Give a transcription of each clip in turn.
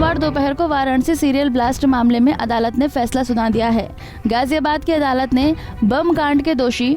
सोमवार दोपहर को वाराणसी सीरियल ब्लास्ट मामले में अदालत ने फैसला सुना दिया है। गाजियाबाद की अदालत ने बम कांड के दोषी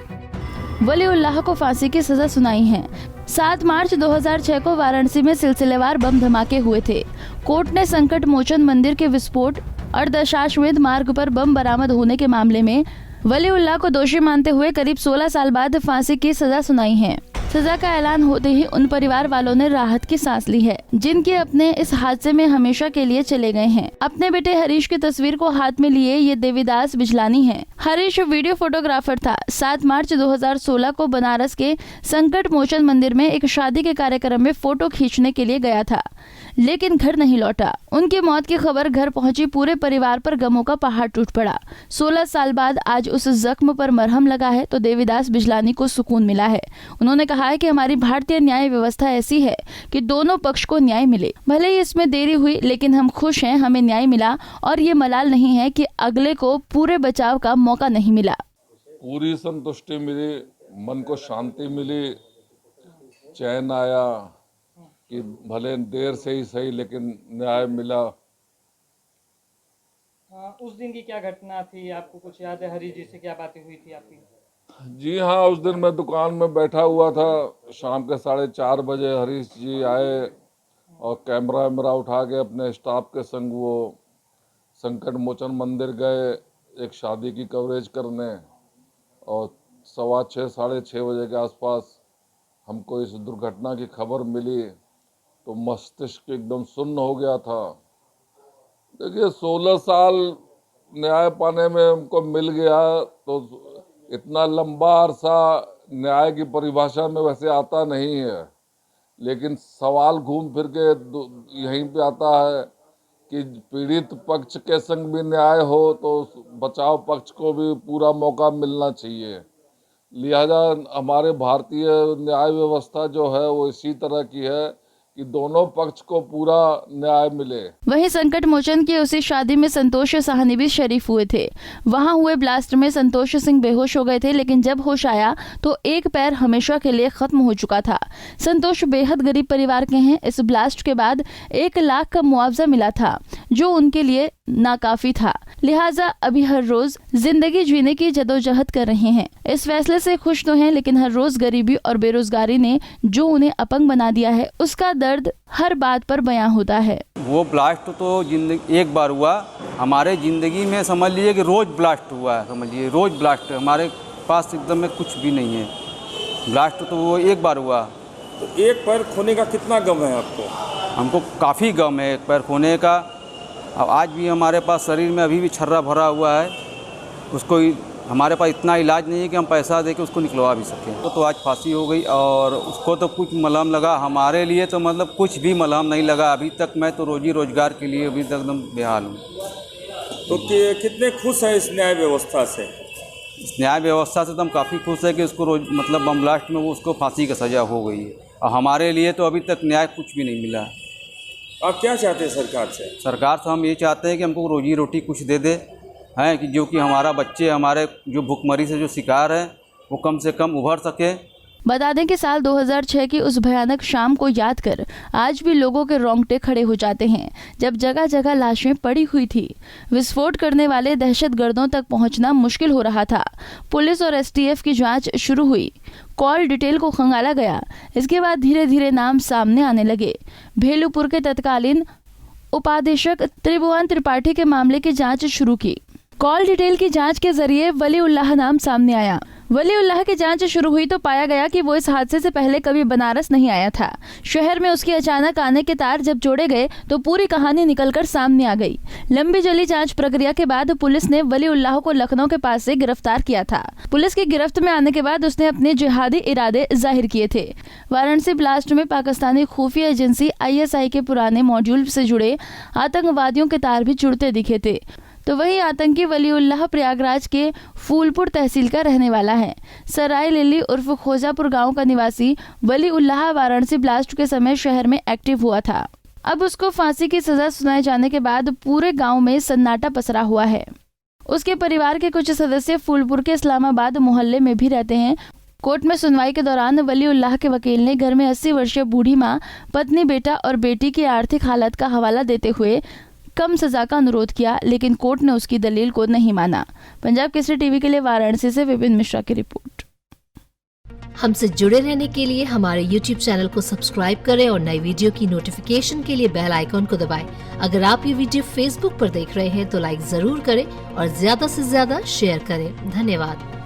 वलीउल्लाह को फांसी की सजा सुनाई है। 7 मार्च 2006 को वाराणसी में सिलसिलेवार बम धमाके हुए थे। कोर्ट ने संकट मोचन मंदिर के विस्फोट और दशाश्वमेध मार्ग पर बम बरामद होने के मामले में वलीउल्लाह को दोषी मानते हुए करीब 16 साल बाद फांसी की सजा सुनाई है। सजा का ऐलान होते ही उन परिवार वालों ने राहत की सांस ली है, जिनके अपने इस हादसे में हमेशा के लिए चले गए हैं। अपने बेटे हरीश की तस्वीर को हाथ में लिए ये देवीदास बिजलानी हैं। हरीश वीडियो फोटोग्राफर था। 7 मार्च 2016 को बनारस के संकट मोचन मंदिर में एक शादी के कार्यक्रम में फोटो खींचने के लिए गया था, लेकिन घर नहीं लौटा। उनकी मौत की खबर घर पहुंची पूरे परिवार पर गमों का पहाड़ टूट पड़ा। 16 साल बाद आज उस जख्म पर मरहम लगा है तो देवीदास बिजलानी को सुकून मिला है। उन्होंने कहा है कि हमारी भारतीय न्याय व्यवस्था ऐसी है कि दोनों पक्ष को न्याय मिले। भले ही इसमें देरी हुई, लेकिन हम खुश हैं, हमें न्याय मिला और ये मलाल नहीं है कि अगले को पूरे बचाव का मौका नहीं मिला। पूरी संतुष्टि मिली, मन को शांति मिली, चैन आया कि भले देर से ही सही लेकिन न्याय मिला। उस दिन की क्या घटना थी, आपको कुछ याद है? हरीश जी से क्या बातें हुई थी आपकी? जी हाँ, उस दिन मैं दुकान में बैठा हुआ था। शाम के 4:30 बजे हरीश जी आए और कैमरा वैमरा उठा के अपने स्टाफ के संग वो संकट मोचन मंदिर गए एक शादी की कवरेज करने, और 6:15 साढ़े 6 बजे के आसपास हमको इस दुर्घटना की खबर मिली तो मस्तिष्क एकदम सुन्न हो गया था। देखिए, 16 साल न्याय पाने में हमको मिल गया तो इतना लंबा अरसा न्याय की परिभाषा में वैसे आता नहीं है, लेकिन सवाल घूम फिर के यहीं पे आता है कि पीड़ित पक्ष के संग भी न्याय हो तो बचाव पक्ष को भी पूरा मौका मिलना चाहिए। लिहाजा हमारे भारतीय न्याय व्यवस्था जो है वो इसी तरह की है कि दोनों पक्ष को पूरा न्याय मिले। वहीं संकट मोचन की उसी शादी में संतोष साहनी भी शरीफ हुए थे। वहां हुए ब्लास्ट में संतोष सिंह बेहोश हो गए थे, लेकिन जब होश आया तो एक पैर हमेशा के लिए खत्म हो चुका था। संतोष बेहद गरीब परिवार के हैं। इस ब्लास्ट के बाद 1 लाख का मुआवजा मिला था, जो उनके लिए नाकाफी था। लिहाजा अभी हर रोज जिंदगी जीने की जदोजहद कर रहे हैं। इस फैसले से खुश तो हैं, लेकिन हर रोज गरीबी और बेरोजगारी ने जो उन्हें अपंग बना दिया है, उसका दर्द हर बात पर बयां होता है। वो ब्लास्ट तो जिंदगी एक बार हुआ, हमारे ज़िंदगी में समझ लीजिए कि रोज़ ब्लास्ट हुआ है। समझिए रोज़ ब्लास्ट, हमारे पास एकदम में कुछ भी नहीं है। ब्लास्ट तो वो एक बार हुआ। तो एक पैर खोने का कितना गम है आपको? हमको काफ़ी गम है एक पैर खोने का। अब आज भी हमारे पास शरीर में अभी भी छर्रा भरा हुआ है। उसको हमारे पास इतना इलाज नहीं है कि हम पैसा दे के उसको निकलवा भी सकें। तो आज फांसी हो गई और उसको तो कुछ मलहम लगा, हमारे लिए तो मतलब कुछ भी मलहम नहीं लगा अभी तक। मैं तो रोजी रोजगार के लिए अभी तक एकदम बेहाल हूँ। तो कितने खुश हैं इस न्याय व्यवस्था से? इस न्याय व्यवस्था से तो हम काफ़ी खुश है कि उसको रोज मतलब बम ब्लास्ट में वो उसको फांसी का सज़ा हो गई है, और हमारे लिए तो अभी तक न्याय कुछ भी नहीं मिला। आप क्या चाहते हैं सरकार से? सरकार से हम ये चाहते हैं कि हमको रोजी रोटी कुछ दे दे, हैं कि जो कि हमारा बच्चे हमारे जो भुखमरी से जो शिकार है वो कम से कम उभर सके। बता दें कि साल 2006 की उस भयानक शाम को याद कर आज भी लोगों के रोंगटे खड़े हो जाते हैं, जब जगह जगह लाशें पड़ी हुई थी। विस्फोट करने वाले दहशतगर्दों तक पहुंचना मुश्किल हो रहा था। पुलिस और एसटीएफ की जांच शुरू हुई, कॉल डिटेल को खंगाला गया। इसके बाद धीरे धीरे नाम सामने आने लगे। भेलूपुर के तत्कालीन उपाधीक्षक त्रिभुवन त्रिपाठी के मामले की जाँच शुरू की। कॉल डिटेल की जांच के जरिए वलीउल्लाह नाम सामने आया। वलीउल्लाह की जांच शुरू हुई तो पाया गया कि वो इस हादसे से पहले कभी बनारस नहीं आया था। शहर में उसके अचानक आने के तार जब जोड़े गए तो पूरी कहानी निकलकर सामने आ गई। लंबी चली जांच प्रक्रिया के बाद पुलिस ने वलीउल्लाह को लखनऊ के पास से गिरफ्तार किया था। पुलिस की गिरफ्त में आने के बाद उसने अपने जिहादी इरादे जाहिर किए थे। वाराणसी ब्लास्ट में पाकिस्तानी खुफिया एजेंसी ISI के पुराने मॉड्यूल से जुड़े आतंकवादियों के तार भी जुड़ते दिखे थे। तो वही आतंकी वलीउल्लाह प्रयागराज के फूलपुर तहसील का रहने वाला है। सराय लिली उर्फ खोजापुर गांव का निवासी वलीउल्लाह वाराणसी ब्लास्ट के समय शहर में एक्टिव हुआ था। अब उसको फांसी की सजा सुनाए जाने के बाद पूरे गांव में सन्नाटा पसरा हुआ है। उसके परिवार के कुछ सदस्य फूलपुर के इस्लामाबाद मोहल्ले में भी रहते हैं। कोर्ट में सुनवाई के दौरान वलीउल्लाह के वकील ने घर में 80 वर्षीय बूढ़ी मां, पत्नी, बेटा और बेटी की आर्थिक हालत का हवाला देते हुए कम सजा का अनुरोध किया, लेकिन कोर्ट ने उसकी दलील को नहीं माना। पंजाब केसरी टीवी के लिए वाराणसी से विपिन मिश्रा की रिपोर्ट। हमसे जुड़े रहने के लिए हमारे YouTube चैनल को सब्सक्राइब करें और नई वीडियो की नोटिफिकेशन के लिए बेल आइकॉन को दबाएं। अगर आप ये वीडियो Facebook पर देख रहे हैं तो लाइक जरूर करें और ज्यादा से ज्यादा शेयर करें। धन्यवाद।